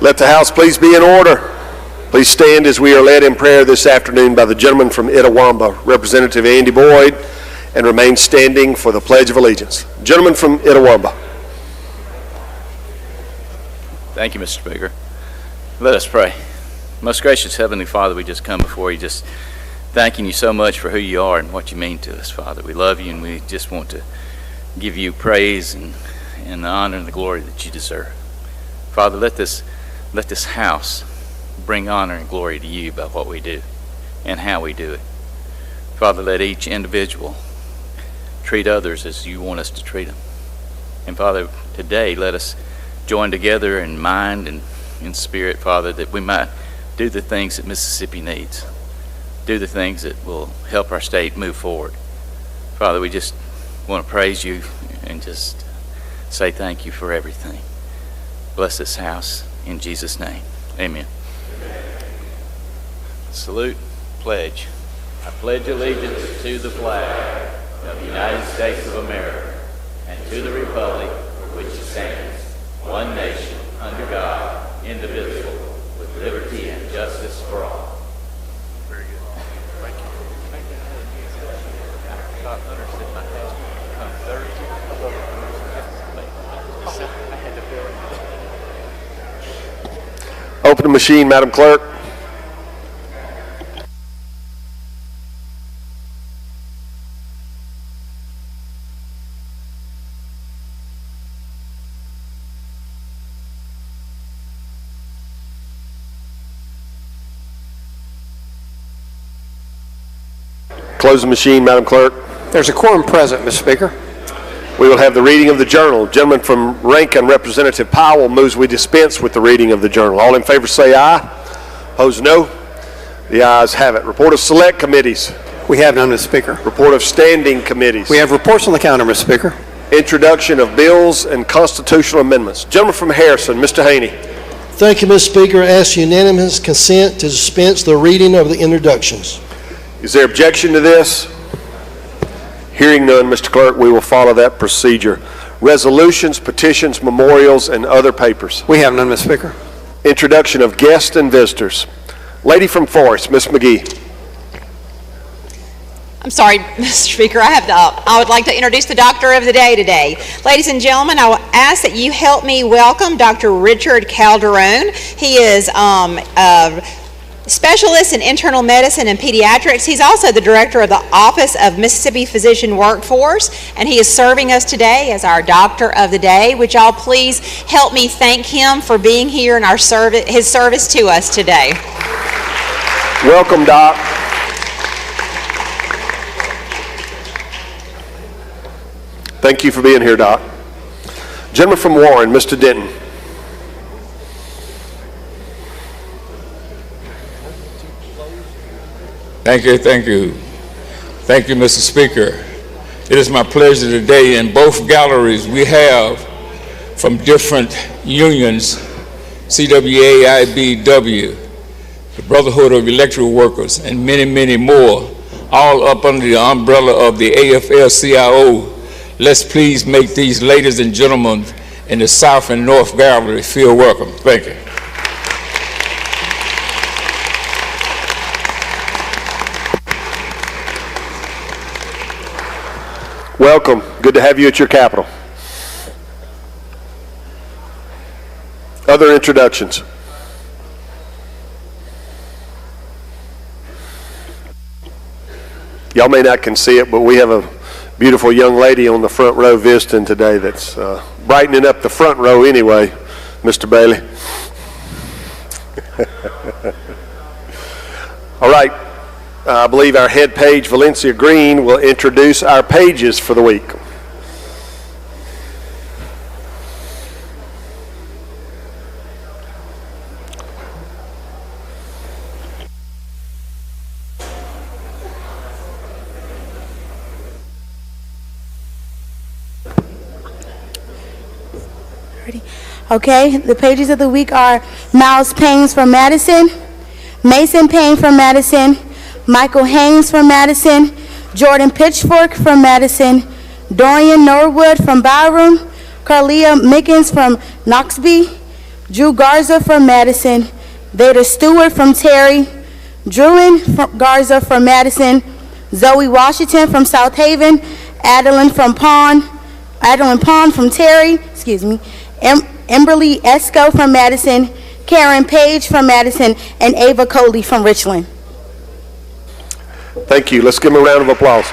Let the house please be in order. Please stand as we are led in prayer this afternoon by the gentleman from Itawamba, Representative Andy Boyd, and remain standing for the Pledge of Allegiance. Gentleman from Itawamba. Thank you, Mr. Speaker. Let us pray. Most gracious Heavenly Father, we just come before you just thanking you so much for who you are and what you mean to us, Father. We love you and we just want to give you praise and the honor and the glory that you deserve. Father, let this house bring honor and glory to you by what we do and how we do it. Father, let each individual treat others as you want us to treat them. And Father, today let us join together in mind and in spirit, Father, that we might do the things that Mississippi needs. Do the things that will help our state move forward. Father, we just want to praise you and just say thank you for everything. Bless this house in Jesus' name. Amen. Salute, pledge. I pledge allegiance to the flag of the United States of America and to the republic for which it stands, one nation, under God, indivisible, with liberty and justice for all. Very good. Thank you. Thank you. I thought Hunter said my task would come Thursday. I had to fill it. Open the machine, Madam Clerk. Close the machine, Madam Clerk. There's a quorum present, Mr. Speaker. We will have the reading of the journal. Gentleman from Rankin, Representative Powell, moves we dispense with the reading of the journal. All in favor say aye. Opposed, no. The ayes have it. Report of select committees. We have none, Mr. Speaker. Report of standing committees. We have reports on the counter, Mr. Speaker. Introduction of bills and constitutional amendments. Gentleman from Harrison, Mr. Haney. Thank you, Mr. Speaker. I ask unanimous consent to dispense the reading of the introductions. Is there objection to this? Hearing none, Mr. Clerk, we will follow that procedure. Resolutions, petitions, memorials, and other papers. We have none, Mr. Speaker. Introduction of guests and visitors. Lady from Forest, Ms. McGee. I'm sorry, Mr. Speaker, I would like to introduce the doctor of the day today. Ladies and gentlemen, I will ask that you help me welcome Dr. Richard Calderon. He is specialist in internal medicine and pediatrics. He's also the director of the Office of Mississippi Physician Workforce, and he is serving us today as our doctor of the day. Would y'all please help me thank him for being here and his service to us today. Welcome, Doc. Thank you for being here, Doc. Gentleman from Warren, Mr. Denton. Thank you, Mr. Speaker. It is my pleasure today. In both galleries we have from different unions, CWA, IBW, the Brotherhood of Electrical Workers, and many, many more, all up under the umbrella of the AFL-CIO. Let's please make these ladies and gentlemen in the South and North Gallery feel welcome. Thank you. Welcome. Good to have you at your Capitol. Other introductions. Y'all may not can see it, but we have a beautiful young lady on the front row visiting today that's brightening up the front row anyway, Mr. Bailey. All right. I believe our head page, Valencia Green, will introduce our pages for the week. Okay, the pages of the week are Miles Paynes from Madison, Mason Payne from Madison, Michael Haynes from Madison, Jordan Pitchfork from Madison, Dorian Norwood from Byram, Carlia Mickens from Knoxville, Drew Garza from Madison, Vader Stewart from Terry, Drewin Garza from Madison, Zoe Washington from South Haven, Adeline Pond from Terry, Emberly Esco from Madison, Karen Page from Madison, and Ava Coley from Richland. Thank you. Let's give them a round of applause.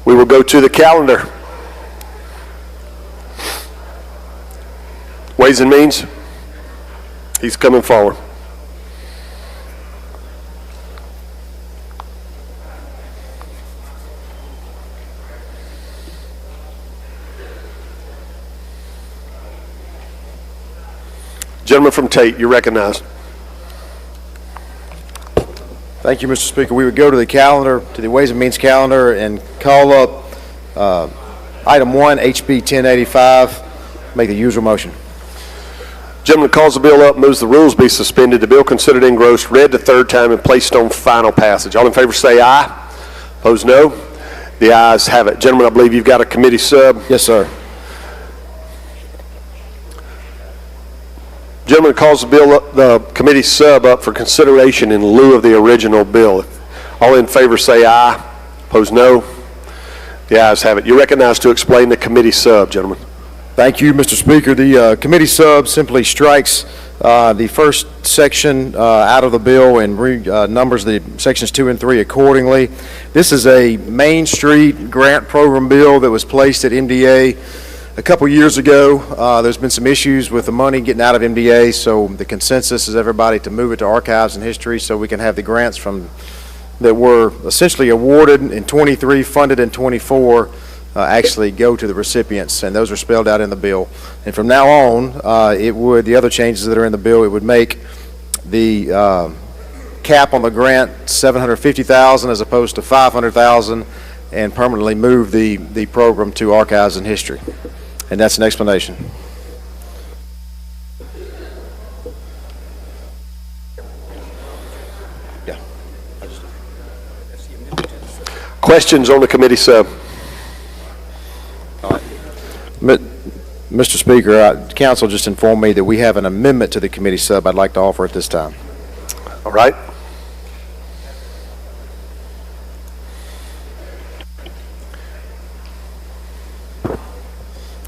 We will go to the calendar. Ways and Means. He's coming forward. Gentleman from Tate, you're recognized. Thank you, Mr. Speaker. We would go to the calendar, to the Ways and Means calendar, and call up item 1, HB 1085. Make the usual motion. Gentleman calls the bill up, moves the rules be suspended, the bill considered engrossed, read the third time, and placed on final passage. All in favor say aye. Opposed, no. The ayes have it. Gentlemen, I believe you've got a committee sub. Yes, sir. Gentleman calls the bill up, the committee sub up for consideration in lieu of the original bill. All in favor say aye. Opposed, no. The ayes have it. You're recognized to explain the committee sub, gentlemen. Thank you, Mr. Speaker. The committee sub simply strikes the first section out of the bill and numbers the sections 2 and 3 accordingly. This is a Main Street grant program bill that was placed at MDA a couple years ago. There's been some issues with the money getting out of MDA, so the consensus is everybody to move it to Archives and History so we can have the grants from that were essentially awarded in 23, funded in 24, actually go to the recipients, and those are spelled out in the bill. And from now on, the other changes that are in the bill, it would make the cap on the grant $750,000 as opposed to $500,000, and permanently move the program to Archives and History. And that's an explanation. Yeah. Questions on the committee sub? Mr. Speaker, Council just informed me that we have an amendment to the committee sub I'd like to offer at this time. All right.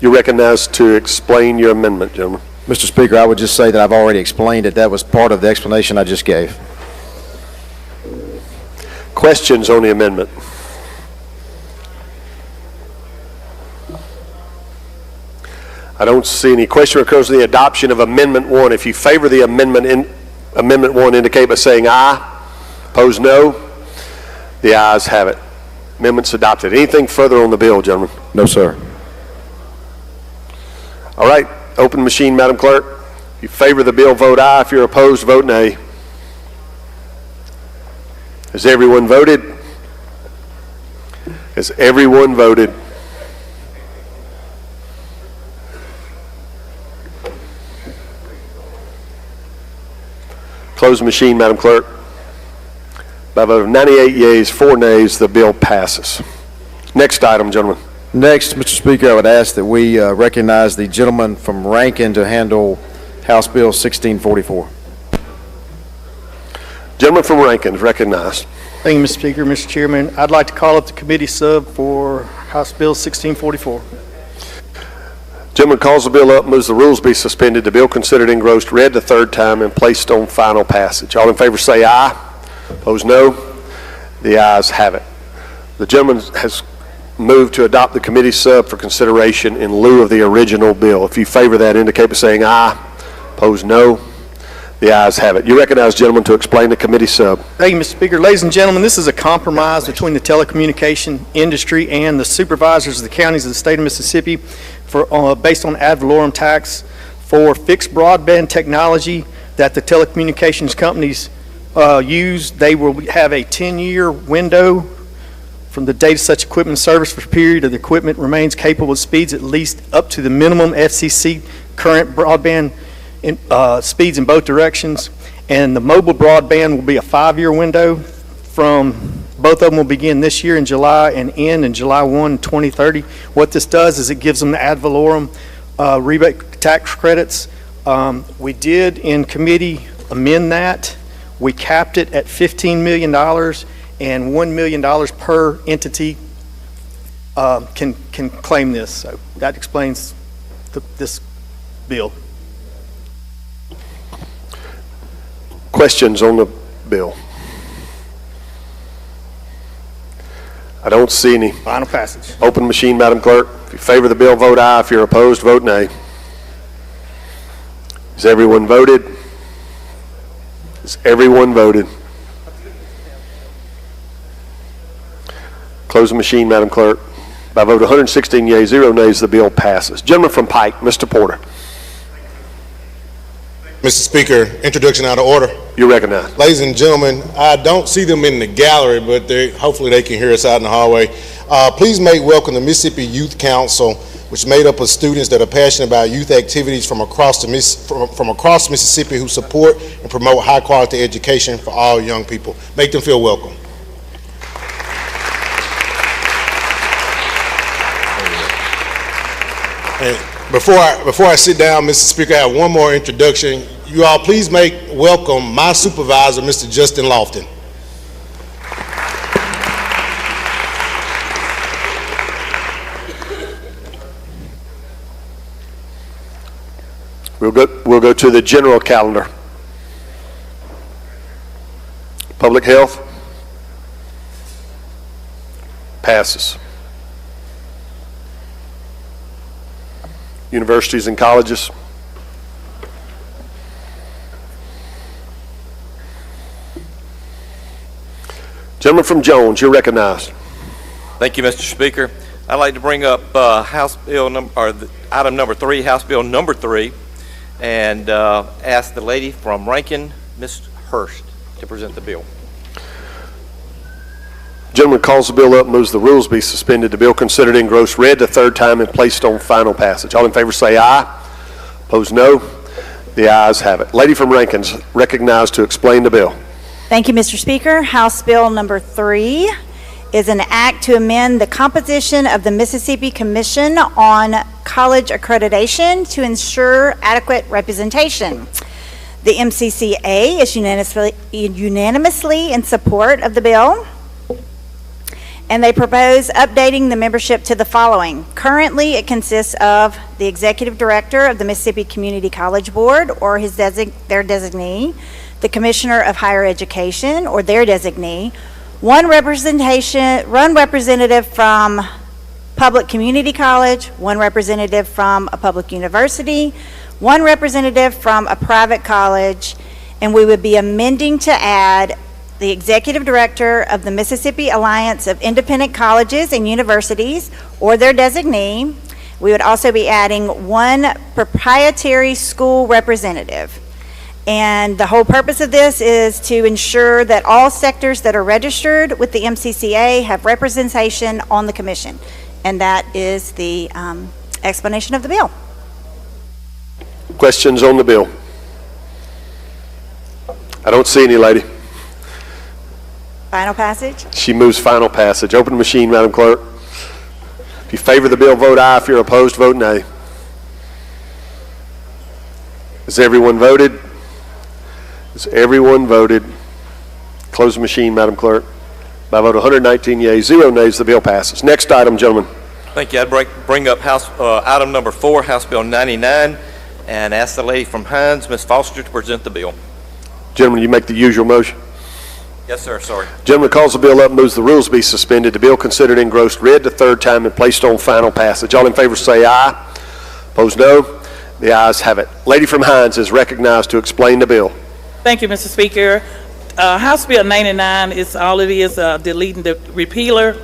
You're recognized to explain your amendment, gentlemen. Mr. Speaker, I would just say that I've already explained it. That was part of the explanation I just gave. Questions on the amendment? I don't see any. Question occurs to the adoption of Amendment 1. If you favor the amendment, Amendment 1 indicate by saying aye. Opposed, no. The ayes have it. Amendment's adopted. Anything further on the bill, gentlemen? No, sir. All right. Open machine, Madam Clerk. If you favor the bill, vote aye. If you're opposed, vote nay. Has everyone voted? Has everyone voted? Close the machine, Madam Clerk. By a vote of 98 yeas, 4 nays, the bill passes. Next item, gentlemen. Next, Mr. Speaker, I would ask that we recognize the gentleman from Rankin to handle House Bill 1644. Gentleman from Rankin is recognized. Thank you, Mr. Speaker. Mr. Chairman, I'd like to call up the committee sub for House Bill 1644. Gentleman calls the bill up, moves the rules be suspended, the bill considered engrossed, read the third time, and placed on final passage. All in favor say aye. Opposed, no. The ayes have it. The gentleman has moved to adopt the committee sub for consideration in lieu of the original bill. If you favor that, indicate by saying aye. Opposed, no. The ayes have it. You recognize, gentlemen, to explain the committee sub. Thank you, Mr. Speaker. Ladies and gentlemen, this is a compromise between the telecommunication industry and the supervisors of the counties of the state of Mississippi for based on ad valorem tax for fixed broadband technology that the telecommunications companies use. They will have a 10-year window from the date of such equipment service for a period of the equipment remains capable of speeds at least up to the minimum FCC current broadband speeds in both directions. And the mobile broadband will be a 5-year window from Both of them will begin this year in July and end in July 1, 2030. What this does is it gives them the ad valorem rebate tax credits. We did in committee amend that. We capped it at $15 million, and $1 million per entity can claim this. So that explains this bill. Questions on the bill? I don't see any. Final passage. Open machine, Madam Clerk. If you favor the bill, vote aye. If you're opposed, vote nay. Has everyone voted? Has everyone voted? Close the machine, Madam Clerk. By vote 116 yeas, 0 nays, the bill passes. Gentleman from Pike, Mr. Porter. Mr. Speaker, introduction out of order. You're recognized. Ladies and gentlemen, I don't see them in the gallery, but hopefully they can hear us out in the hallway. Please make welcome the Mississippi Youth Council, which is made up of students that are passionate about youth activities from across Mississippi who support and promote high quality education for all young people. Make them feel welcome. And before I sit down, Mr. Speaker, I have one more introduction. You all please make welcome my supervisor, Mr. Justin Lofton. We'll go to the general calendar. Public health. Passes. Universities and colleges. Gentleman from Jones, you're recognized. Thank you, Mr. Speaker. I'd like to bring up item number 3, House Bill number 3, and ask the lady from Rankin, Ms. Hurst, to present the bill. Gentleman calls the bill up, moves the rules be suspended. The bill considered engrossed read the third time and placed on final passage. All in favor say aye. Opposed no. The ayes have it. Lady from Rankin's recognized to explain the bill. Thank you, Mr. Speaker. House Bill number 3 is an act to amend the composition of the Mississippi Commission on College Accreditation to ensure adequate representation. The MCCA is unanimously in support of the bill, and they propose updating the membership to the following. Currently, it consists of the Executive Director of the Mississippi Community College Board or their designee, the Commissioner of Higher Education or their designee, one representative from public community college, one representative from a public university, one representative from a private college, and we would be amending to add the Executive Director of the Mississippi Alliance of Independent Colleges and Universities or their designee. We would also be adding one proprietary school representative. And the whole purpose of this is to ensure that all sectors that are registered with the MCCA have representation on the commission. And that is the explanation of the bill. Questions on the bill? I don't see any, lady. Final passage? She moves final passage. Open the machine, Madam Clerk. If you favor the bill, vote aye. If you're opposed, vote nay. Has everyone voted? Has everyone voted? Close the machine, Madam Clerk. By vote 119 yeas, 0 nays, the bill passes. Next item, gentlemen. Thank you. I'd bring up item number 4, House Bill 99, and ask the lady from Hines, Ms. Foster, to present the bill. Gentlemen, you make the usual motion. Yes, sir. Sorry. Gentleman calls the bill up, moves the rules be suspended. The bill considered engrossed read the third time and placed on final passage. All in favor say aye. Opposed no. The ayes have it. Lady from Hines is recognized to explain the bill. Thank you, Mr. Speaker. House Bill 99 is all it is, deleting the repealer.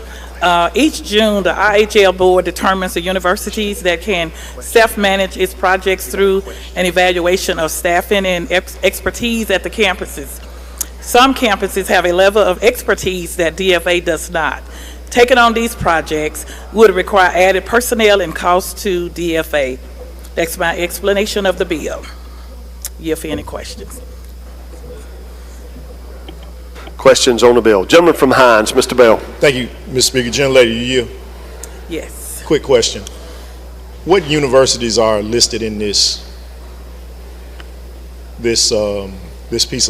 Each June, the IHL board determines the universities that can self-manage its projects through an evaluation of staffing and expertise at the campuses. Some campuses have a level of expertise that DFA does not. Taking on these projects would require added personnel and costs to DFA. That's my explanation of the bill. Yield for any questions. Questions on the bill? Gentleman from Hines, Mr. Bell. Thank you, Mr. Speaker. Gentlelady, you yield. Yes. Quick question. What universities are listed in this piece of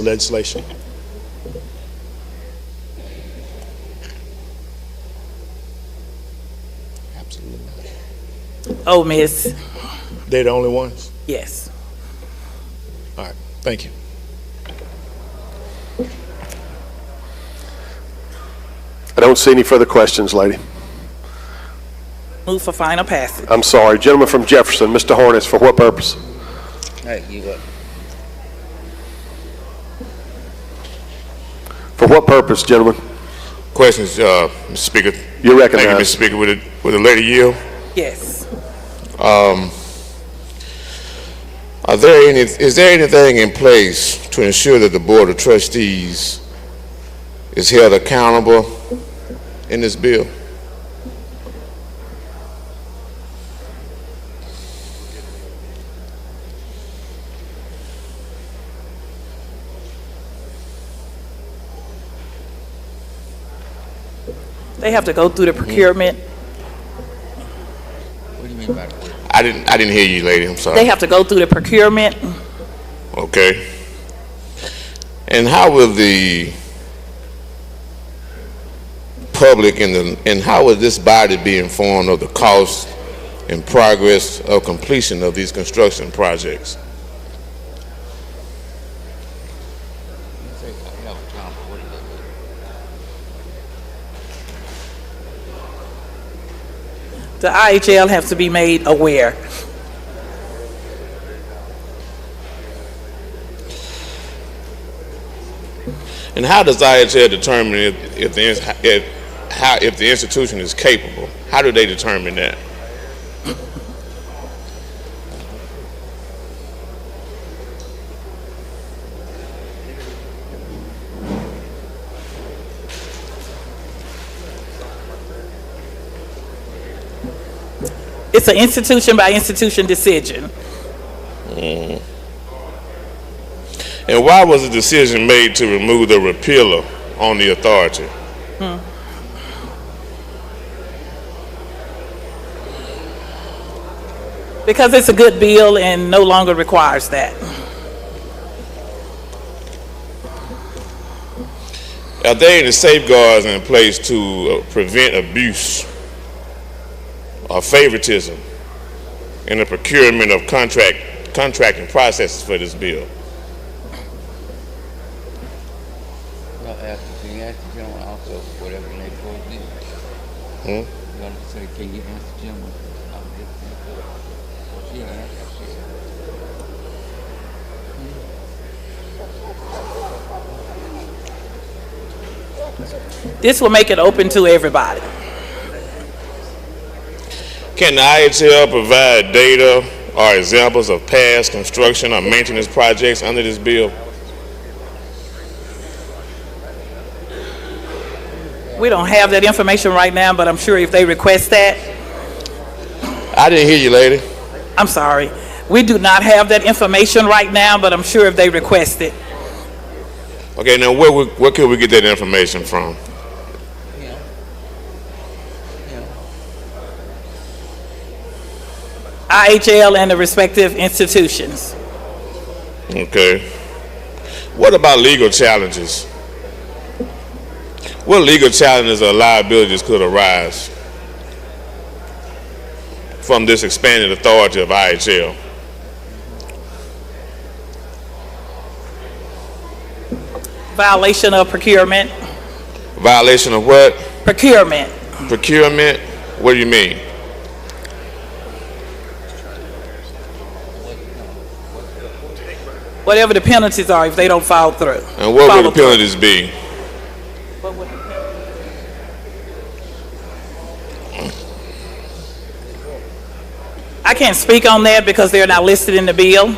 legislation? Oh, Miss. They're the only ones? Yes. All right, thank you. I don't see any further questions, lady. Move for final passage. I'm sorry. Gentleman from Jefferson, Mr. Harness, for what purpose? For what purpose, gentlemen? Questions, Mr. Speaker. You're recognized. Thank you, Mr. Speaker. With the lady yield? Yes. Is there anything in place to ensure that the Board of Trustees is held accountable in this bill? They have to go through the procurement. What do you mean by that? I didn't hear you, lady. I'm sorry. They have to go through the procurement. Okay. And how will the public and how will this body be informed of the cost and progress of completion of these construction projects? The IHL has to be made aware. And how does IHL determine if the institution is capable? How do they determine that? It's an institution by institution decision. Mm. And why was the decision made to remove the repealer on the authority? Because it's a good bill and no longer requires that. Are there any safeguards in place to prevent abuse or favoritism in the procurement of contracting processes for this bill? Can you answer Jim? This will make it open to everybody. Can the IHL provide data or examples of past construction or maintenance projects under this bill? We don't have that information right now, but I'm sure if they request that. I didn't hear you, lady. I'm sorry. We do not have that information right now, but I'm sure if they request it. Okay, now where could we get that information from? IHL and the respective institutions. Okay. What about legal challenges? What legal challenges or liabilities could arise from this expanded authority of IHL? Violation of procurement. Violation of what? Procurement. Procurement? What do you mean? Whatever the penalties are if they don't follow through. And what would the penalties be? I can't speak on that because they're not listed in the bill.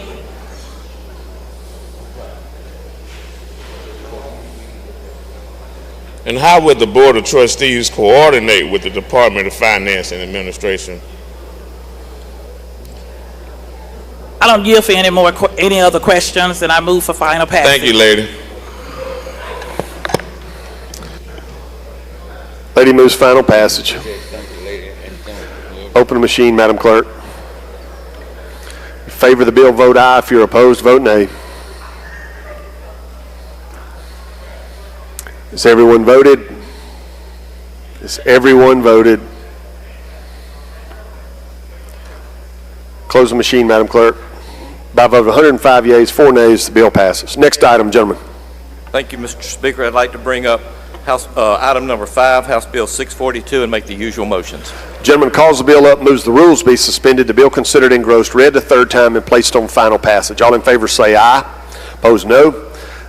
And how would the Board of Trustees coordinate with the Department of Finance and Administration? I don't yield for any other questions, and I move for final passage. Thank you, lady. Lady moves final passage. Open the machine, Madam Clerk. In favor of the bill, vote aye. If you're opposed, vote nay. Has everyone voted? Has everyone voted? Close the machine, Madam Clerk. By a vote of 105 yeas, 4 nays, the bill passes. Next item, gentlemen. Thank you, Mr. Speaker. I'd like to bring up item number 5, House Bill 642, and make the usual motions. Gentleman calls the bill up, moves the rules be suspended, the bill considered engrossed, read the third time, and placed on final passage. All in favor say aye. Opposed, no.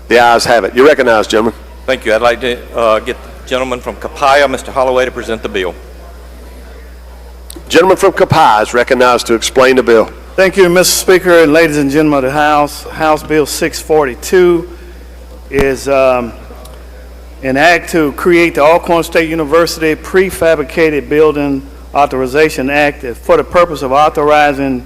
The ayes have it. You're recognized, gentlemen. Thank you. I'd like to get the gentleman from Copiah, Mr. Holloway, to present the bill. Gentleman from Copiah is recognized to explain the bill. Thank you, Mr. Speaker, and ladies and gentlemen of the House. House Bill 642 is an act to create the Alcorn State University Prefabricated Building Authorization Act for the purpose of authorizing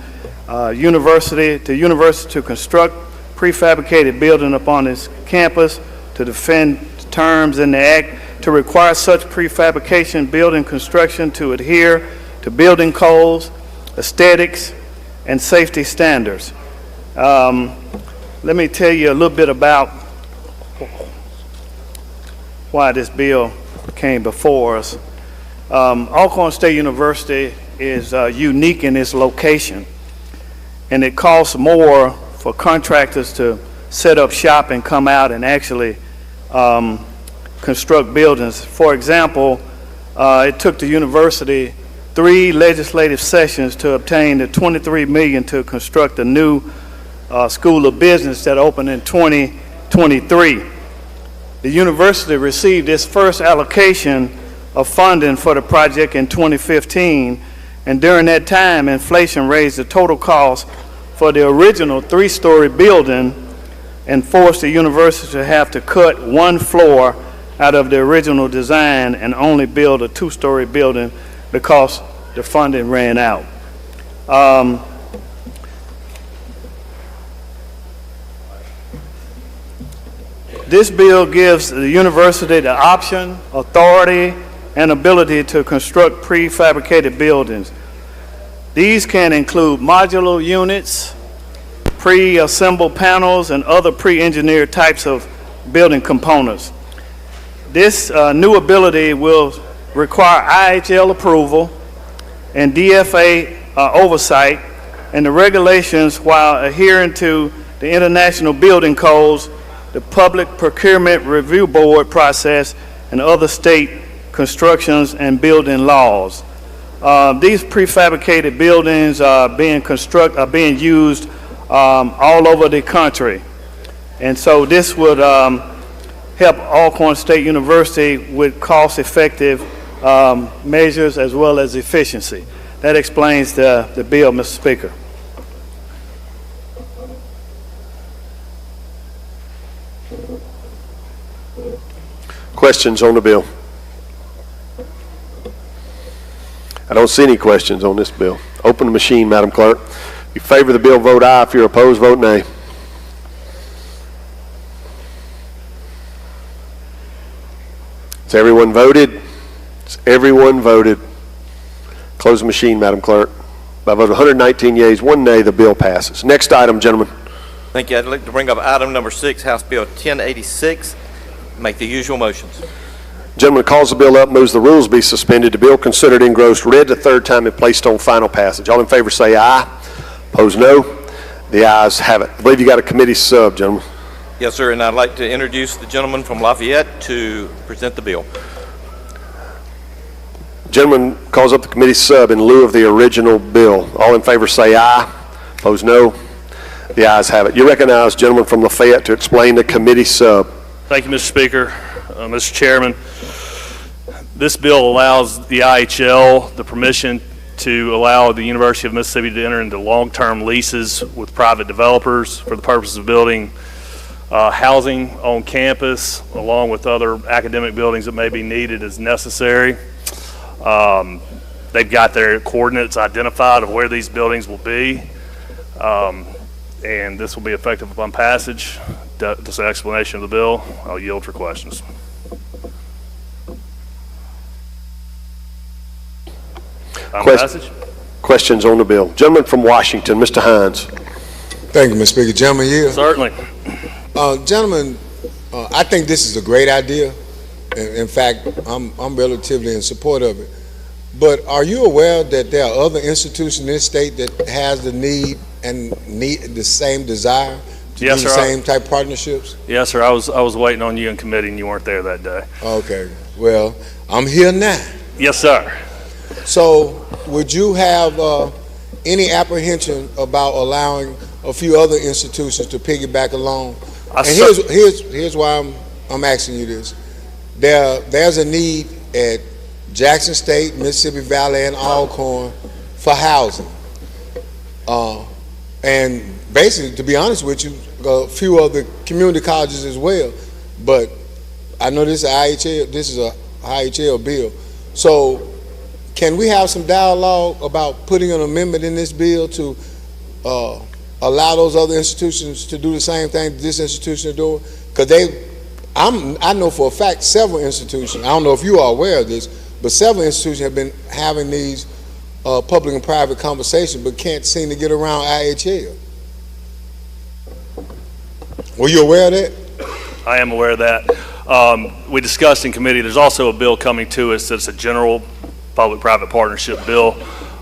university to construct prefabricated building upon its campus, to defend terms in the act, to require such prefabrication building construction to adhere to building codes, aesthetics, and safety standards. Let me tell you a little bit about why this bill came before us. Alcorn State University is unique in its location, and it costs more for contractors to set up shop and come out and actually construct buildings. For example, it took the university 3 legislative sessions to obtain the $23 million to construct a new School of Business that opened in 2023. The university received its first allocation of funding for the project in 2015, and during that time, inflation raised the total cost for the original 3-story building and forced the university to have to cut 1 floor out of the original design and only build a 2-story building because the funding ran out. This bill gives the university the option, authority, and ability to construct prefabricated buildings. These can include modular units, pre-assembled panels, and other pre-engineered types of building components. This new ability will require IHL approval and DFA oversight, and the regulations while adhering to the international building codes, the Public Procurement Review Board process, and other state constructions and building laws. These prefabricated buildings are being used all over the country, and so this would help Alcorn State University with cost-effective measures as well as efficiency. That explains the bill, Mr. Speaker. Questions on the bill? I don't see any questions on this bill. Open the machine, Madam Clerk. If you favor the bill, vote aye. If you're opposed, vote nay. Has everyone voted? Has everyone voted? Close the machine, Madam Clerk. By a vote of 119 yeas, 1 nay, the bill passes. Next item, gentlemen. Thank you. I'd like to bring up item number 6, House Bill 1086. Make the usual motions. Gentleman calls the bill up, moves the rules be suspended. The bill considered engrossed, read the third time, and placed on final passage. All in favor say aye. Opposed, no. The ayes have it. I believe you got a committee sub, gentlemen. Yes, sir, and I'd like to introduce the gentleman from Lafayette to present the bill. Gentleman calls up the committee sub in lieu of the original bill. All in favor say aye. Opposed, no. The ayes have it. You recognize gentleman from Lafayette to explain the committee sub. Thank you, Mr. Speaker. Mr. Chairman, this bill allows the IHL the permission to allow the University of Mississippi to enter into long-term leases with private developers for the purpose of building housing on campus, along with other academic buildings that may be needed as necessary. They've got their coordinates identified of where these buildings will be, and this will be effective upon passage. That's an explanation of the bill. I'll yield for questions. Final passage. Questions on the bill? Gentleman from Washington, Mr. Hines. Thank you, Mr. Speaker. Gentleman here. Certainly. Gentlemen, I think this is a great idea. In fact, I'm relatively in support of it. But are you aware that there are other institutions in this state that has the need and need the same desire to Yes, do the sir. same type partnerships? Yes, sir. I was waiting on you in committee, and you weren't there that day. Okay. Well, I'm here now. Yes, sir. So, would you have any apprehension about allowing a few other institutions to piggyback along? And here's why I'm asking you this. There's a need at Jackson State, Mississippi Valley, and Alcorn for housing. And basically, to be honest with you, a few other community colleges as well. But I know this is a IHL bill. So can we have some dialogue about putting an amendment in this bill to allow those other institutions to do the same thing this institution is doing? Because I know for a fact several institutions, I don't know if you are aware of this, but several institutions have been having these public and private conversations but can't seem to get around IHL. Were you aware of that? I am aware of that. We discussed in committee, there's also a bill coming to us that's a general public-private partnership bill,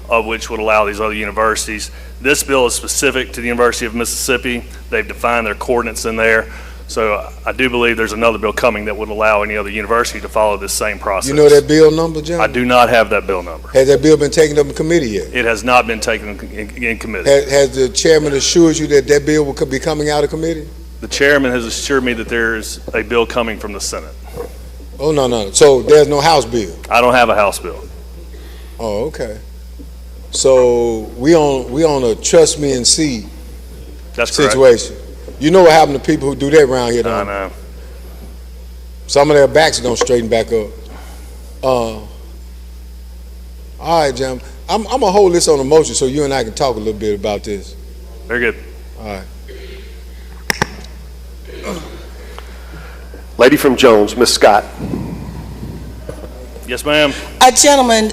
of which would allow these other universities. This bill is specific to the University of Mississippi. They've defined their coordinates in there. So I do believe there's another bill coming that would allow any other university to follow this same process. You know that bill number, John? I do not have that bill number. Has that bill been taken up in committee yet? It has not been taken in committee. Has the chairman assured you that that bill will be coming out of committee? The chairman has assured me that there's a bill coming from the Senate. Oh, no. So there's no House bill? I don't have a House bill. Oh, okay. So we on a trust me and see situation. You know what happened to people who do that around here, don't you? I know. Some of their backs don't straighten back up. All right, Jim. I'm going to hold this on a motion so you and I can talk a little bit about this. Very good. All right. Lady from Jones, Ms. Scott. Yes, ma'am. Gentlemen,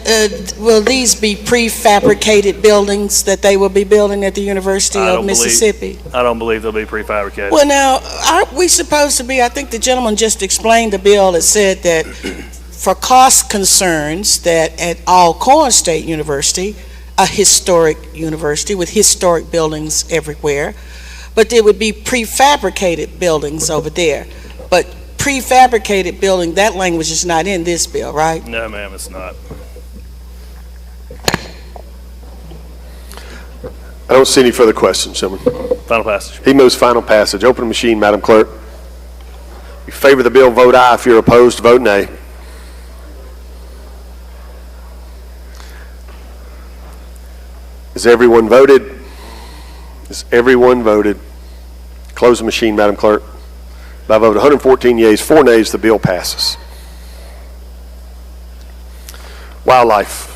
will these be prefabricated buildings that they will be building at the University of Mississippi? I don't believe they'll be prefabricated. Well, now, aren't we supposed to be, I think the gentleman just explained the bill that said that for cost concerns that at Alcorn State University, a historic university with historic buildings everywhere, but there would be prefabricated buildings over there. But prefabricated building, that language is not in this bill, right? No, ma'am, it's not. I don't see any further questions, gentlemen. Final passage. He moves final passage. Open the machine, Madam Clerk. If you favor the bill, vote aye. If you're opposed, vote nay. Has everyone voted? Has everyone voted? Close the machine, Madam Clerk. By a vote of 114 yeas, 4 nays, the bill passes. Wildlife.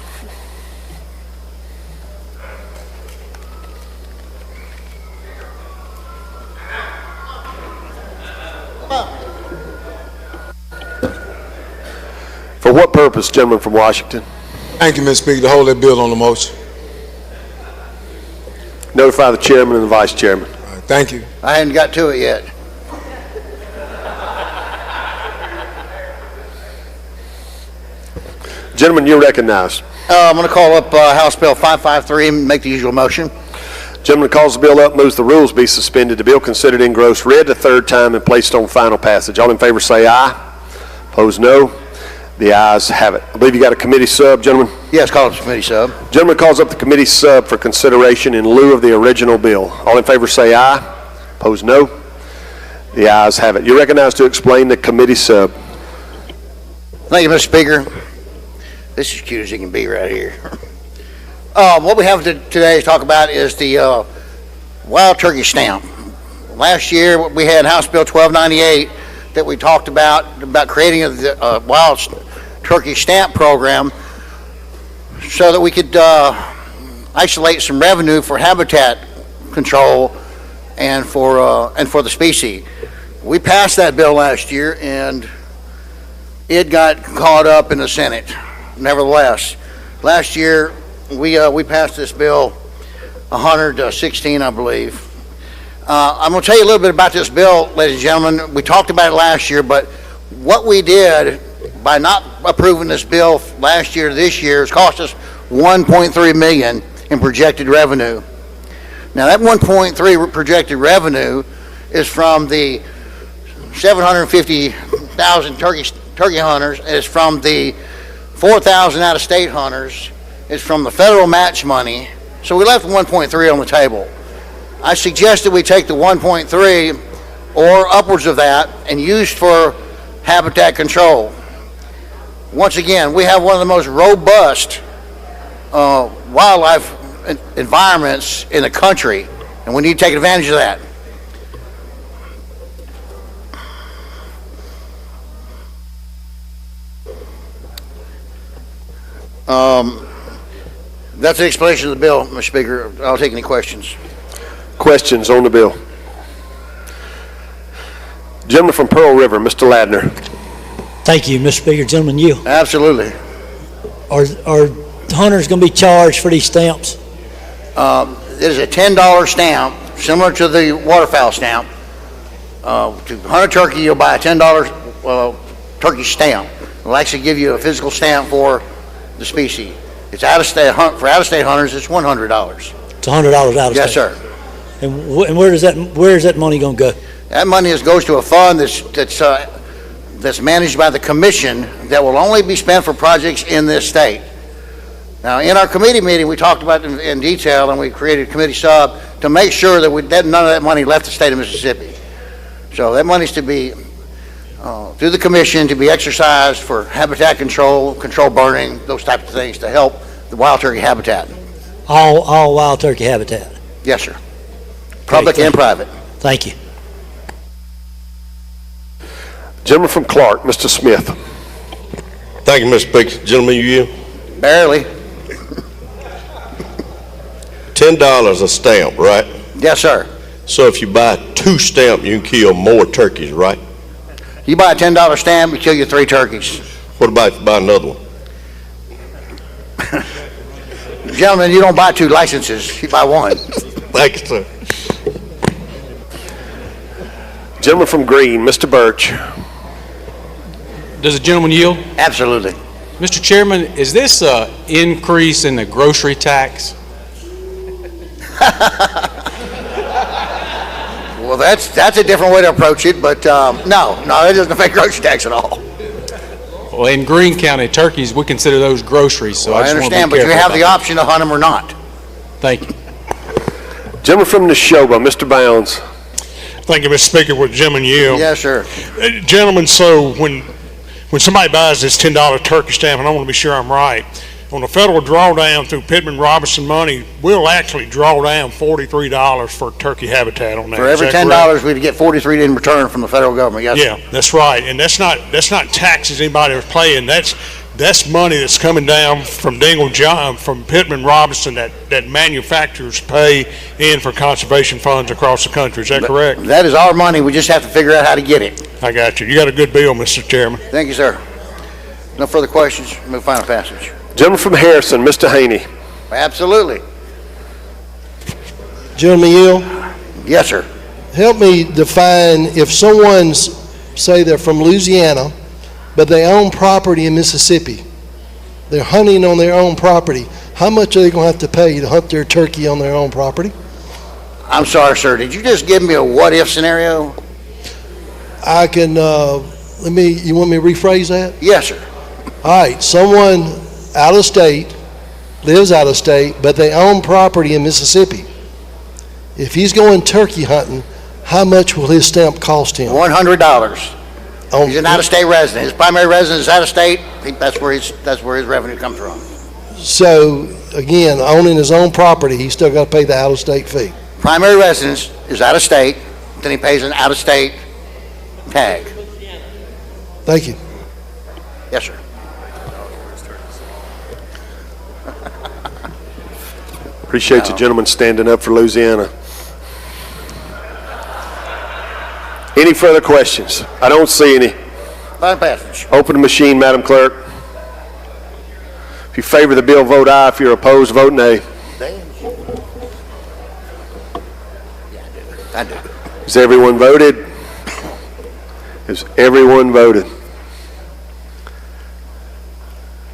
For what purpose, gentleman from Washington? Thank you, Mr. Speaker, to hold that bill on the motion. Notify the chairman and the vice chairman. All right, thank you. I hadn't got to it yet. Gentlemen, you're recognized. I'm going to call up House Bill 553 and make the usual motion. Gentleman calls the bill up, moves the rules be suspended. The bill considered engrossed, read the third time, and placed on final passage. All in favor say aye. Opposed, no. The ayes have it. I believe you got a committee sub, gentlemen? Yes, call up the committee sub. Gentleman calls up the committee sub for consideration in lieu of the original bill. All in favor say aye. Opposed, no. The ayes have it. You're recognized to explain the committee sub. Thank you, Mr. Speaker. This is cute as it can be right here. What we have today to talk about is the wild turkey stamp. Last year we had House Bill 1298 that we talked about creating a wild turkey stamp program so that we could isolate some revenue for habitat control and for the species. We passed that bill last year and it got caught up in the Senate. Nevertheless, last year we passed this bill 116, I believe. I'm going to tell you a little bit about this bill, ladies and gentlemen. We talked about it last year, but what we did by not approving this bill last year to this year has cost us $1.3 million in projected revenue. Now, that 1.3 projected revenue is from the 750,000 turkey hunters. It's from the 4,000 out-of-state hunters. It's from the federal match money. So we left 1.3 on the table. I suggested we take the 1.3 or upwards of that and use for habitat control. Once again, we have one of the most robust wildlife environments in the country, and we need to take advantage of that. That's the explanation of the bill, Mr. Speaker. I'll take any questions. Questions on the bill? Gentleman from Pearl River, Mr. Ladner. Thank you, Mr. Speaker. Gentleman, you. Absolutely. Are hunters going to be charged for these stamps? It is a $10 stamp, similar to the waterfowl stamp. To hunt a turkey, you'll buy a $10 turkey stamp. It'll actually give you a physical stamp for the species. It's out-of-state for out-of-state hunters. It's $100. It's $100 out of state. Yes, sir. And where is that money going to go? That money goes to a fund that's managed by the commission that will only be spent for projects in this state. Now, in our committee meeting, we talked about it in detail, and we created a committee sub to make sure that none of that money left the state of Mississippi. So that money's to be through the commission to be exercised for habitat control burning, those types of things to help the wild turkey habitat. All wild turkey habitat? Yes, sir. Public and private. Thank you. Gentleman from Clark, Mr. Smith. Thank you, Mr. Speaker. Gentlemen, you yield? Barely. $10 a stamp, right? Yes, sir. So if you buy 2 stamps, you can kill more turkeys, right? You buy a $10 stamp, you kill you 3 turkeys. What about if you buy another one? Gentlemen, you don't buy 2 licenses, you buy 1. Thank you, sir. Gentleman from Green, Mr. Birch. Does the gentleman yield? Absolutely. Mr. Chairman, is this an increase in the grocery tax? Well, that's a different way to approach it, but no, it doesn't affect grocery tax at all. Well, in Greene County, turkeys, we consider those groceries, so I understand, but you have the option to hunt them or not. Thank you. Gentleman from Neshoba, Mr. Bounds. Thank you, Mr. Speaker. With Gentleman yield. Yes, sir. Gentlemen, so when somebody buys this $10 turkey stamp, and I want to be sure I'm right, on the federal drawdown through Pittman Robertson money, we'll actually draw down $43 for turkey habitat on that. For every $10, we'd get 43 in return from the federal government. Yes. Yeah, that's right, and that's not taxes anybody was paying. That's money that's coming down from from Pittman Robertson that manufacturers pay in for conservation funds across the country. Is that correct? That is our money. We just have to figure out how to get it. I got you. You got a good bill, Mr. Chairman. Thank you, sir. No further questions. Move final passage. Gentleman from Harrison, Mr. Haney. Absolutely. Gentleman yield? Yes, sir. Help me define, if someone's, say they're from Louisiana, but they own property in Mississippi, they're hunting on their own property, how much are they going to have to pay to hunt their turkey on their own property? I'm sorry, sir. Did you just give me a what-if scenario? I can, you want me to rephrase that? Yes, sir. All right, someone out of state, lives out of state, but they own property in Mississippi. If he's going turkey hunting, how much will his stamp cost him? $100. He's an out-of-state resident. His primary residence is out of state. That's where his revenue comes from. So again, owning his own property, he's still got to pay the out-of-state fee. Primary residence is out of state, then he pays an out-of-state tag. Thank you. Yes, sir. Appreciate you gentlemen standing up for Louisiana. Any further questions? I don't see any. Final passage. Open the machine, Madam Clerk. If you favor the bill, vote aye. If you're opposed, vote nay. I do. Has everyone voted? Has everyone voted?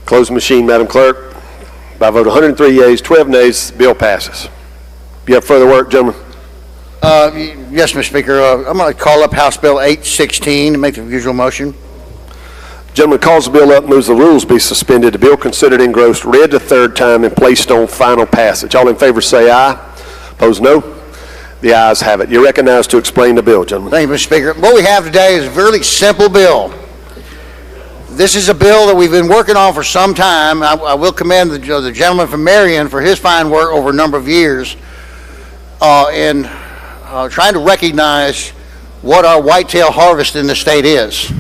Close the machine, Madam Clerk. By a vote of 103 yeas, 12 nays, the bill passes. You have further work, gentlemen? Yes, Mr. Speaker. I'm going to call up House Bill 816 and make the usual motion. Gentleman calls the bill up, moves the rules be suspended. The bill considered engrossed, read the third time, and placed on final passage. All in favor say aye. Opposed, no. The ayes have it. You're recognized to explain the bill, gentlemen. Thank you, Mr. Speaker. What we have today is a very simple bill. This is a bill that we've been working on for some time. I will commend the gentleman from Marion for his fine work over a number of years in trying to recognize what our whitetail harvest in the state is.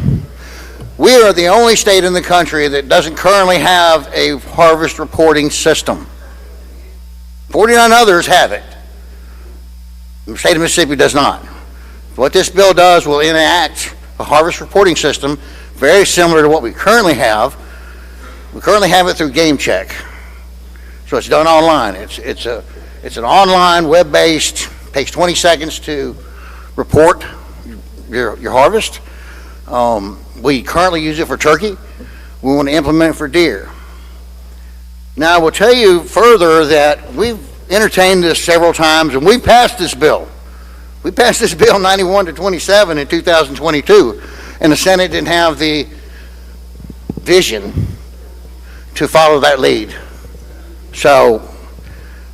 We are the only state in the country that doesn't currently have a harvest reporting system. 49 others have it. The state of Mississippi does not. What this bill does will enact a harvest reporting system very similar to what we currently have. We currently have it through Game Check. So it's done online. It's an online, web-based, takes 20 seconds to report your harvest. We currently use it for turkey. We want to implement it for deer. Now, I will tell you further that we've entertained this several times, and we passed this bill. We passed this bill 91-27 in 2022, and the Senate didn't have the vision to follow that lead. So,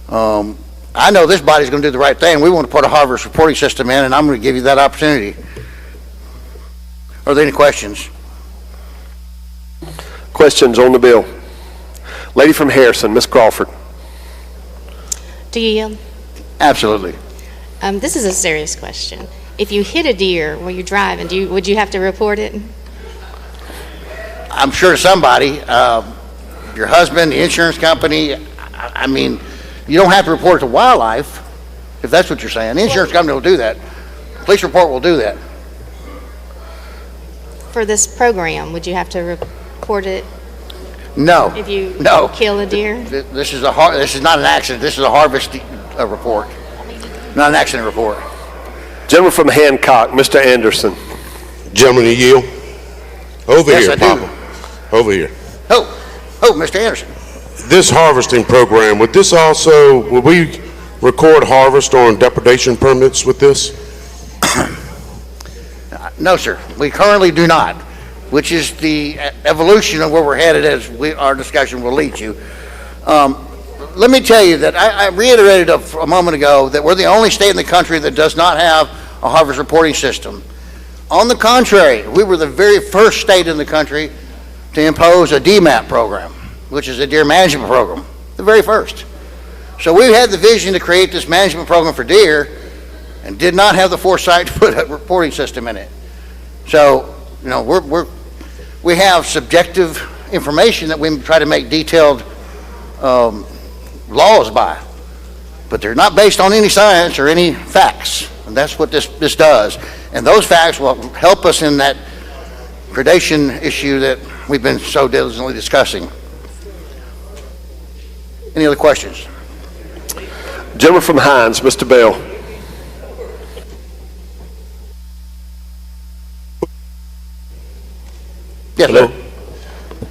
I know this body's going to do the right thing. We want to put a harvest reporting system in, and I'm going to give you that opportunity. Are there any questions? Questions on the bill? Lady from Harrison, Ms. Crawford. Do you yield? Absolutely. This is a serious question. If you hit a deer while you're driving, would you have to report it? I'm sure somebody, your husband, the insurance company, I mean, you don't have to report it to wildlife, if that's what you're saying. The insurance company will do that. Police report will do that. For this program, would you have to report it? No. If you no. kill a deer? This is not an accident. This is a harvest report, not an accident report. Gentleman from Hancock, Mr. Anderson. Gentleman, you yield? Over Yes, here, I do. Papa. Over here. Oh, Mr. Anderson. This harvesting program, would we record harvest on depredation permits with this? No, sir. We currently do not, which is the evolution of where we're headed as our discussion will lead you. Let me tell you that I reiterated a moment ago that we're the only state in the country that does not have a harvest reporting system. On the contrary, we were the very first state in the country to impose a DMAP program, which is a deer management program, the very first. So we had the vision to create this management program for deer and did not have the foresight to put a reporting system in it. So, you know, we have subjective information that we try to make detailed laws by, but they're not based on any science or any facts, and that's what this does. And those facts will help us in that predation issue that we've been so diligently discussing. Any other questions? Gentleman from Hines, Mr. Bell. Yes, hello. sir.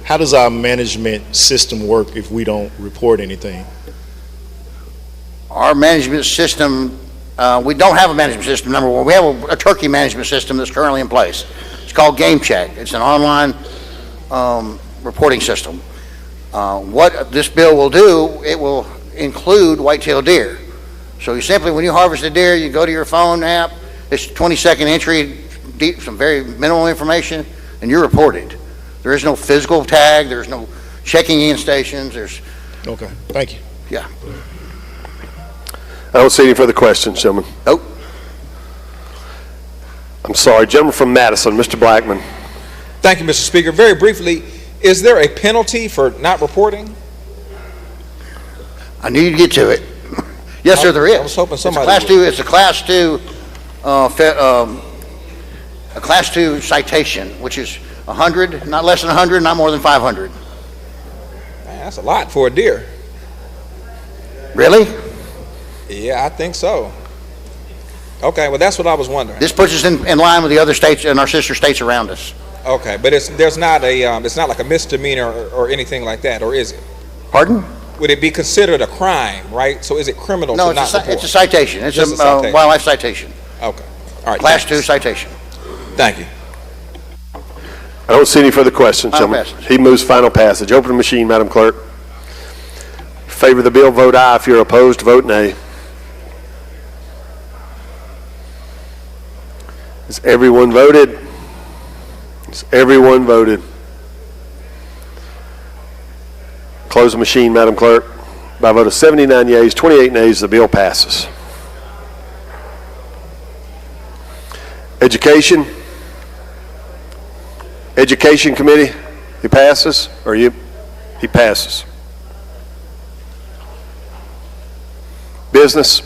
How does our management system work if we don't report anything? Our management system, we don't have a management system, number one. We have a turkey management system that's currently in place. It's called Game Check. It's an online reporting system. What this bill will do, it will include white-tailed deer. So you simply, when you harvest a deer, you go to your phone app, it's 20-second entry, some very minimal information, and you're reported. There is no physical tag, there's no checking in stations, Okay, thank you. Yeah. I don't see any further questions, gentlemen. Nope. I'm sorry. Gentleman from Madison, Mr. Blackman. Thank you, Mr. Speaker. Very briefly, is there a penalty for not reporting? I knew you'd get to it. Yes, sir, there is. I was hoping somebody It's a class two citation, which is 100, not less than 100, not more than 500. That's a lot for a deer. Really? Yeah, I think so. Okay, well, that's what I was wondering. This puts us in line with the other states and our sister states around us. Okay, but it's not like a misdemeanor or anything like that, or is it? Pardon? Would it be considered a crime, right? So is it criminal No, to not report? it's a citation. It's Just a citation. wildlife citation. Okay. All right. Class 2 citation. Thank you. I don't see any further questions, Final gentlemen. passage. He moves final passage. Open the machine, Madam Clerk. Favor the bill, vote aye. If you're opposed, vote nay. Has everyone voted? Has everyone voted? Close the machine, Madam Clerk. By a vote of 79 yeas, 28 nays, the bill passes. Education. Education Committee, he passes, or you? He passes. Business.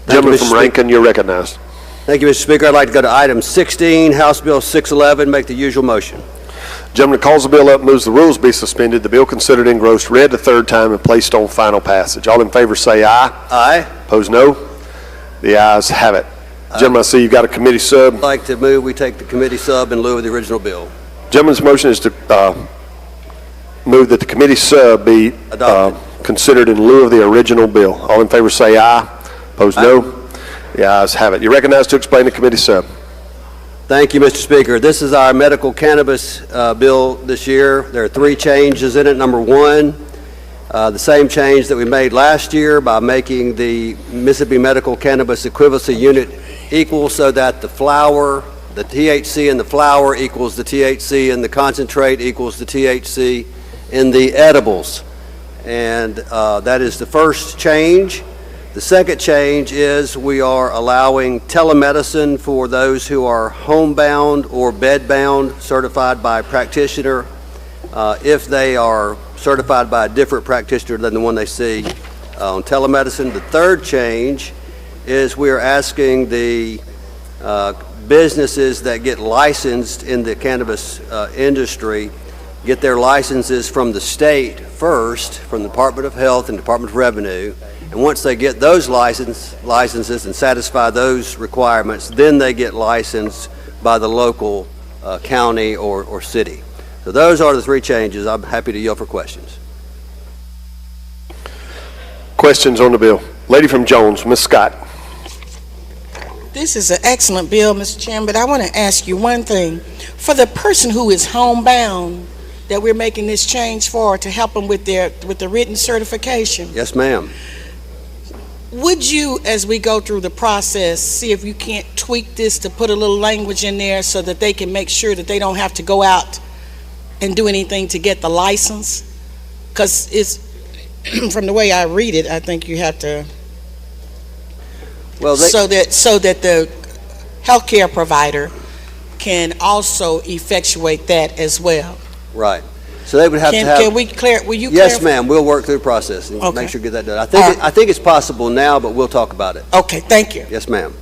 Gentleman from Rankin, you're recognized. Thank you, Mr. Speaker. I'd like to go to item 16, House Bill 611, make the usual motion. Gentleman calls the bill up, moves the rules be suspended, the bill considered engrossed, read the third time, and placed on final passage. All in favor say aye. Aye. Opposed, no. The ayes have it. Gentlemen, I see you've got a committee sub. I'd like to move we take the committee sub in lieu of the original bill. Gentleman's motion is to move that the committee sub be considered in lieu of the original bill. All in favor say aye. Opposed, no. The ayes have it. You're recognized to explain the committee sub. Thank you, Mr. Speaker. This is our medical cannabis bill this year. There are 3 changes in it. Number 1, the same change that we made last year by making the Mississippi Medical Cannabis Equivalency Unit equal so that the flower, the THC in the flower equals the THC in the concentrate equals the THC in the edibles. And that is the first change. The second change is we are allowing telemedicine for those who are homebound or bedbound certified by a practitioner if they are certified by a different practitioner than the one they see on telemedicine. The third change is we are asking the businesses that get licensed in the cannabis industry get their licenses from the state first, from the Department of Health and Department of Revenue. And once they get those licenses and satisfy those requirements, then they get licensed by the local county or city. So those are the 3 changes. I'm happy to yield for questions. Questions on the bill? Lady from Jones, Ms. Scott. This is an excellent bill, Mr. Chairman, but I want to ask you one thing. For the person who is homebound that we're making this change for to help them with the written certification, Yes, ma'am. would you, as we go through the process, see if you can't tweak this to put a little language in there so that they can make sure that they don't have to go out and do anything to get the license? Because it's, from the way I read it, I think you have to, so that the healthcare provider can also effectuate that as well. Right. So they would have to have. Can we clear? Will you? Yes, ma'am. We'll work through the process and make sure we get that done. I think it's possible now, but we'll talk about it. Okay. Thank you. Yes, ma'am.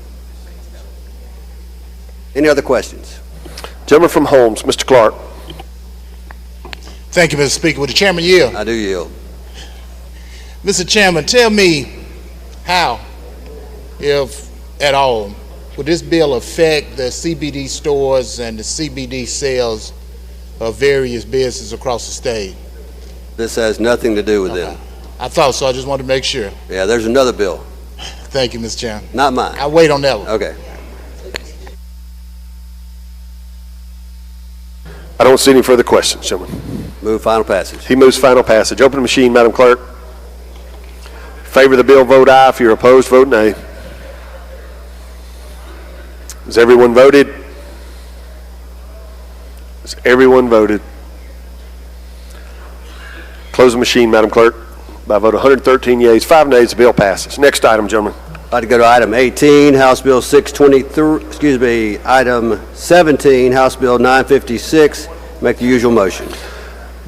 Any other questions? Gentleman from Holmes, Mr. Clark. Thank you, Mr. Speaker. Would the chairman yield? I do yield. Mr. Chairman, tell me how, if at all, would this bill affect the CBD stores and the CBD sales of various businesses across the state? This has nothing to do with them. I thought so. I just wanted to make sure. Yeah, there's another bill. Thank you, Mr. Chairman. Not mine. I'll wait on that one. Okay. I don't see any further questions, gentlemen. Move final passage. He moves final passage. Open the machine, Madam Clerk. Favor the bill, vote aye. If you're opposed, vote nay. Has everyone voted? Has everyone voted? Close the machine, Madam Clerk. By a vote of 113 yeas, 5 nays, the bill passes. Next item, gentlemen. I'd like to go to item 18, House Bill 623, item 17, House Bill 956. Make the usual motion.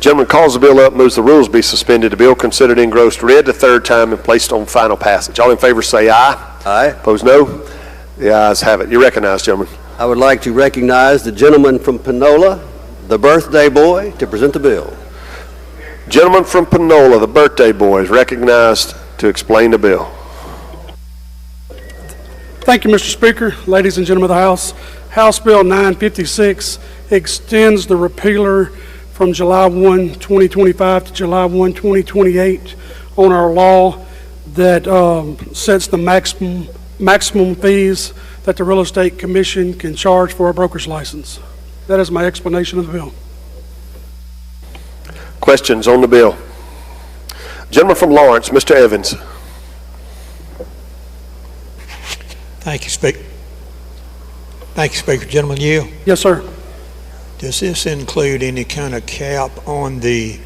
Gentleman calls the bill up, moves the rules be suspended. The bill considered engrossed, read the third time, and placed on final passage. All in favor say aye. Aye. Opposed, no. The ayes have it. You're recognized, gentlemen. I would like to recognize the gentleman from Panola, the birthday boy, to present the bill. Gentleman from Panola, the birthday boy, is recognized to explain the bill. Thank you, Mr. Speaker. Ladies and gentlemen of the House, House Bill 956 extends the repealer from July 1, 2025 to July 1, 2028 on our law that sets the maximum fees that the Real Estate Commission can charge for a broker's license. That is my explanation of the bill. Questions on the bill? Gentleman from Lawrence, Mr. Evans. Thank you, Speaker. Thank you, Speaker. Gentleman, you? Yes, sir. Does this include any kind of cap on the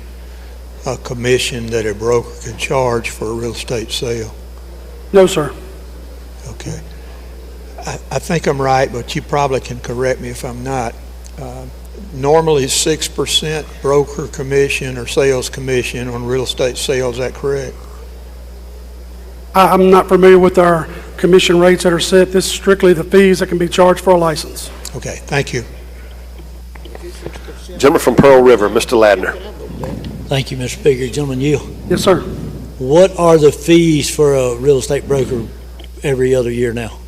commission that a broker can charge for a real estate sale? No, sir. Okay. I think I'm right, but you probably can correct me if I'm not. Normally 6% broker commission or sales commission on real estate sales, is that correct? I'm not familiar with our commission rates that are set. This is strictly the fees that can be charged for a license. Okay, thank you. Gentleman from Pearl River, Mr. Ladner. Thank you, Mr. Speaker. Gentleman, you? Yes, sir. What are the fees for a real estate broker every other year now?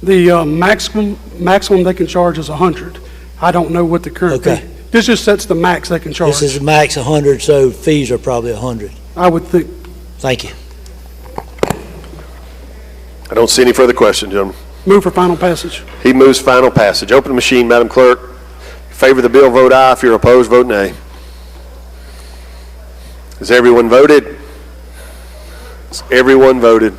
The maximum they can charge is 100. I don't know what the current fee. This just sets the max they can charge. This is max 100, so fees are probably 100. I would think. Thank you. I don't see any further questions, gentlemen. Move for final passage. He moves final passage. Open the machine, Madam Clerk. If you favor the bill, vote aye. If you're opposed, vote nay. Has everyone voted? Has everyone voted?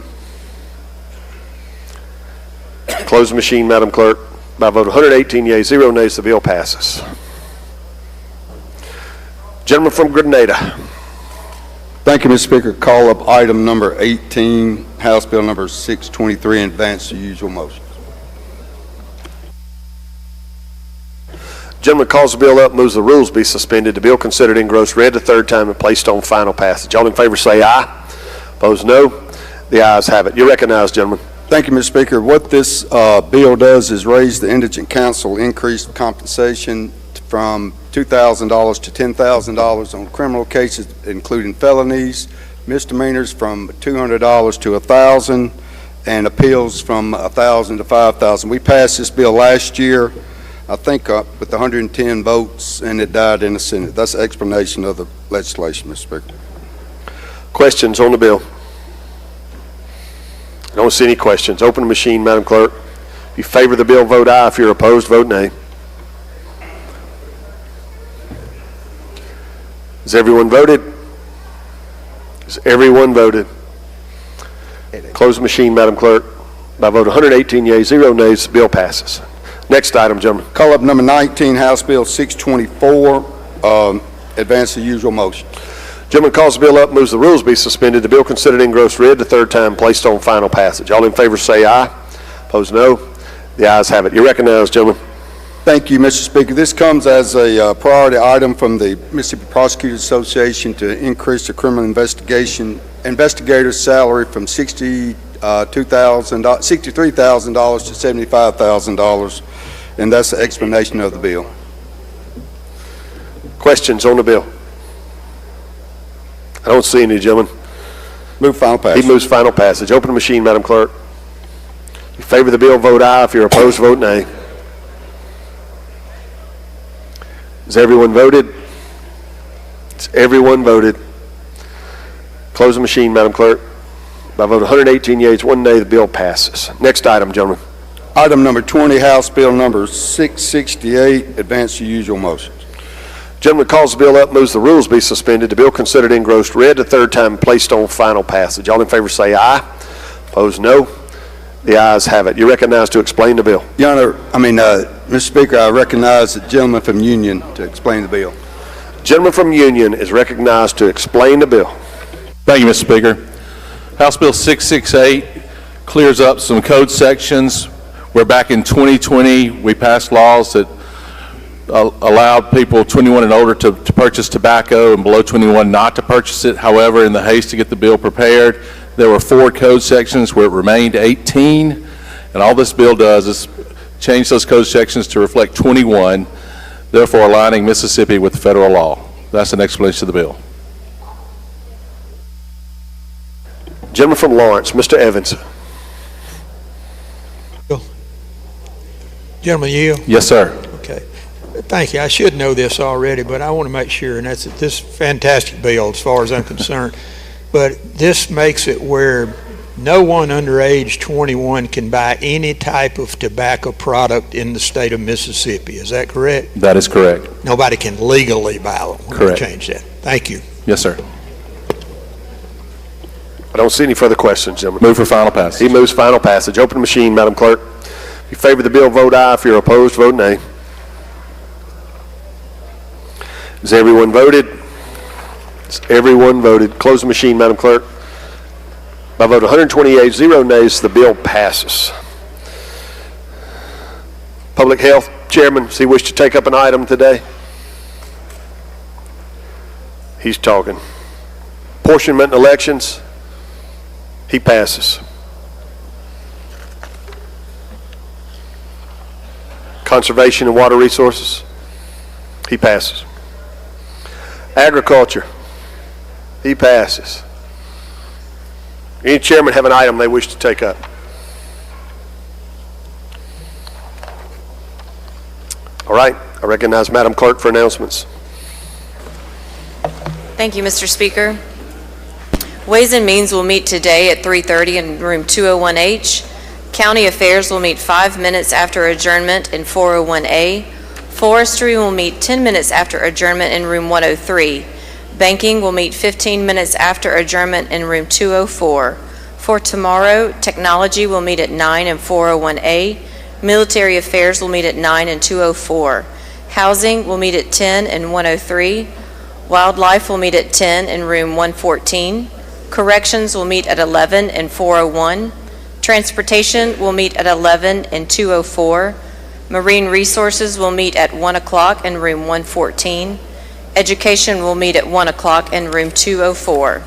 Close the machine, Madam Clerk. By a vote of 118 yeas, 0 nays, the bill passes. Gentleman from Grenada. Thank you, Mr. Speaker. Call up item number 18, House Bill number 623, and advance the usual motion. Gentleman calls the bill up, moves the rules be suspended. The bill considered engrossed, read the third time, and placed on final passage. All in favor say aye. Opposed, no. The ayes have it. You're recognized, gentlemen. Thank you, Mr. Speaker. What this bill does is raise the indigent counsel increased compensation from $2,000 to $10,000 on criminal cases, including felonies, misdemeanors from $200 to $1,000, and appeals from $1,000 to $5,000. We passed this bill last year, I think, with 110 votes, and it died in the Senate. That's the explanation of the legislation, Mr. Speaker. Questions on the bill? I don't see any questions. Open the machine, Madam Clerk. If you favor the bill, vote aye. If you're opposed, vote nay. Has everyone voted? Has everyone voted? Close the machine, Madam Clerk. By a vote of 118 yeas, 0 nays, the bill passes. Next item, gentlemen. Call up number 19, House Bill 624, advance the usual motion. Gentleman calls the bill up, moves the rules be suspended. The bill considered engrossed, read the third time, placed on final passage. All in favor say aye. Opposed, no. The ayes have it. You're recognized, gentlemen. Thank you, Mr. Speaker. This comes as a priority item from the Mississippi Prosecutors Association to increase the criminal investigator's salary from $63,000 to $75,000, and that's the explanation of the bill. Questions on the bill? I don't see any, gentlemen. Move final passage. He moves final passage. Open the machine, Madam Clerk. If you favor the bill, vote aye. If you're opposed, vote nay. Has everyone voted? Has everyone voted? Close the machine, Madam Clerk. By a vote of 118 yeas, 1 nay, the bill passes. Next item, gentlemen. Item number 20, House Bill number 668, advance the usual motions. Gentleman calls the bill up, moves the rules be suspended. The bill considered engrossed, read the third time, and placed on final passage. All in favor say aye. Opposed, no. The ayes have it. You're recognized to explain the bill. Your Honor, Mr. Speaker, I recognize the gentleman from Union to explain the bill. Gentleman from Union is recognized to explain the bill. Thank you, Mr. Speaker. House Bill 668 clears up some code sections where back in 2020 we passed laws that allowed people 21 and older to purchase tobacco and below 21 not to purchase it. However, in the haste to get the bill prepared, there were 4 code sections where it remained 18. And all this bill does is change those code sections to reflect 21, therefore aligning Mississippi with the federal law. That's an explanation of the bill. Gentleman from Lawrence, Mr. Evans. Gentleman Yield? Yes, sir. Okay. Thank you. I should know this already, but I want to make sure, and that's this fantastic bill as far as I'm concerned. But this makes it where no one under age 21 can buy any type of tobacco product in the state of Mississippi. Is that correct? That is correct. Nobody can legally buy them. We're going to change that. Thank you. Yes, sir. I don't see any further questions, gentlemen. Move for final passage. He moves final passage. Open the machine, Madam Clerk. If you favor the bill, vote aye. If you're opposed, vote nay. Has everyone voted? Has everyone voted? Close the machine, Madam Clerk. By vote 128, 0 nays, the bill passes. Public Health Chairman, does he wish to take up an item today? He's talking. Apportionment and elections, he passes. Conservation and water resources, he passes. Agriculture, he passes. Any chairman have an item they wish to take up? All right, I recognize Madam Clerk for announcements. Thank you, Mr. Speaker. Ways and Means will meet today at 3:30 in room 201H. County Affairs will meet 5 minutes after adjournment in 401A. Forestry will meet 10 minutes after adjournment in room 103. Banking will meet 15 minutes after adjournment in room 204. For tomorrow, Technology will meet at 9 in 401A. Military Affairs will meet at 9 in 204. Housing will meet at 10 in 103. Wildlife will meet at 10 in room 114. Corrections will meet at 11 in 401. Transportation will meet at 11 in 204. Marine Resources will meet at 1 o'clock in room 114. Education will meet at 1 o'clock in room 204.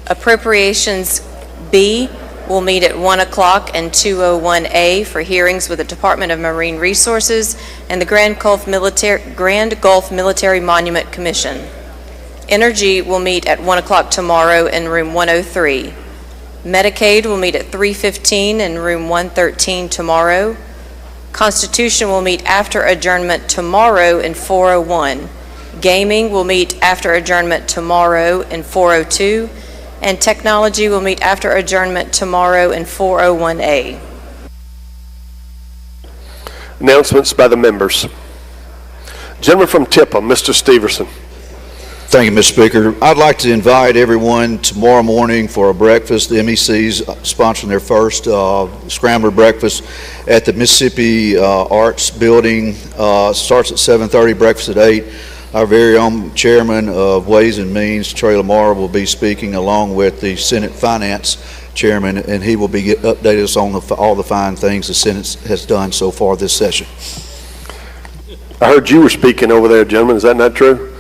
Appropriations B will meet at 1 o'clock in 201A for hearings with the Department of Marine Resources and the Grand Gulf Military Monument Commission. Energy will meet at 1 o'clock tomorrow in room 103. Medicaid will meet at 3:15 in room 113 tomorrow. Constitution will meet after adjournment tomorrow in 401. Gaming will meet after adjournment tomorrow in 402. And Technology will meet after adjournment tomorrow in 401A. Announcements by the members. Gentleman from Tippah, Mr. Steverson. Thank you, Mr. Speaker. I'd like to invite everyone tomorrow morning for a breakfast. The MEC's sponsoring their first scrambler breakfast at the Mississippi Arts Building. Starts at 7:30, breakfast at 8. Our very own Chairman of Ways and Means, Trey Lamar, will be speaking along with the Senate Finance Chairman, and he will be updating us on all the fine things the Senate has done so far this session. I heard you were speaking over there, gentlemen. Is that not true?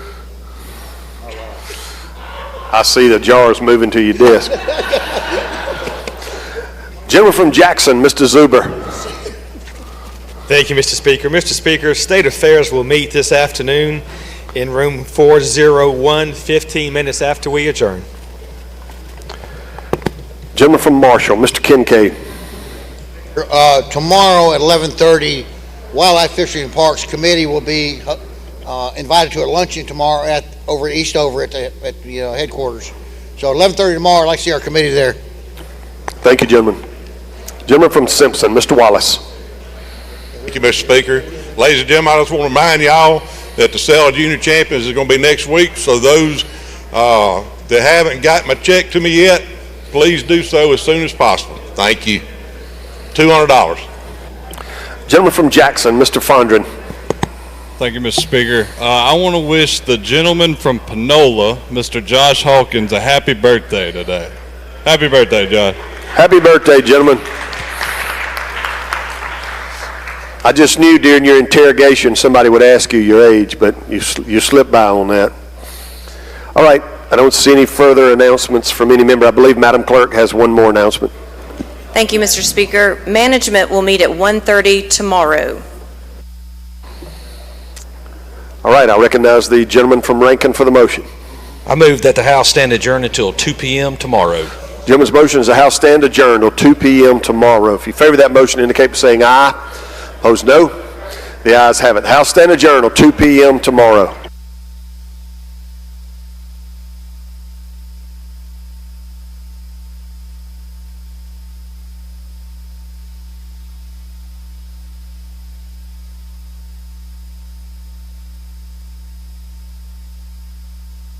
I see the jars moving to your desk. Gentleman from Jackson, Mr. Zuber. Thank you, Mr. Speaker. Mr. Speaker, State Affairs will meet this afternoon in room 401, 15 minutes after we adjourn. Gentleman from Marshall, Mr. Kincaid. Tomorrow at 11:30, Wildlife, Fisheries and Parks Committee will be invited to a luncheon tomorrow at Eastover at the headquarters. So 11:30 tomorrow, I'd like to see our committee there. Thank you, gentlemen. Gentleman from Simpson, Mr. Wallace. Thank you, Mr. Speaker. Ladies and gentlemen, I just want to remind y'all that the Sale of Junior Champions is going to be next week. So those that haven't got my check to me yet, please do so as soon as possible. Thank you. $200. Gentleman from Jackson, Mr. Fondren. Thank you, Mr. Speaker. I want to wish the gentleman from Panola, Mr. Josh Hawkins, a happy birthday today. Happy birthday, Josh. Happy birthday, gentlemen. I just knew during your interrogation somebody would ask you your age, but you slipped by on that. All right, I don't see any further announcements from any member. I believe Madam Clerk has one more announcement. Thank you, Mr. Speaker. Management will meet at 1:30 tomorrow. All right, I recognize the gentleman from Rankin for the motion. I move that the House stand adjourned until 2 p.m. tomorrow. Gentleman's motion is the House stand adjourned until 2 p.m. tomorrow. If you favor that motion, indicate by saying aye. Opposed, no. The ayes have it. House stand adjourned until 2 p.m. tomorrow.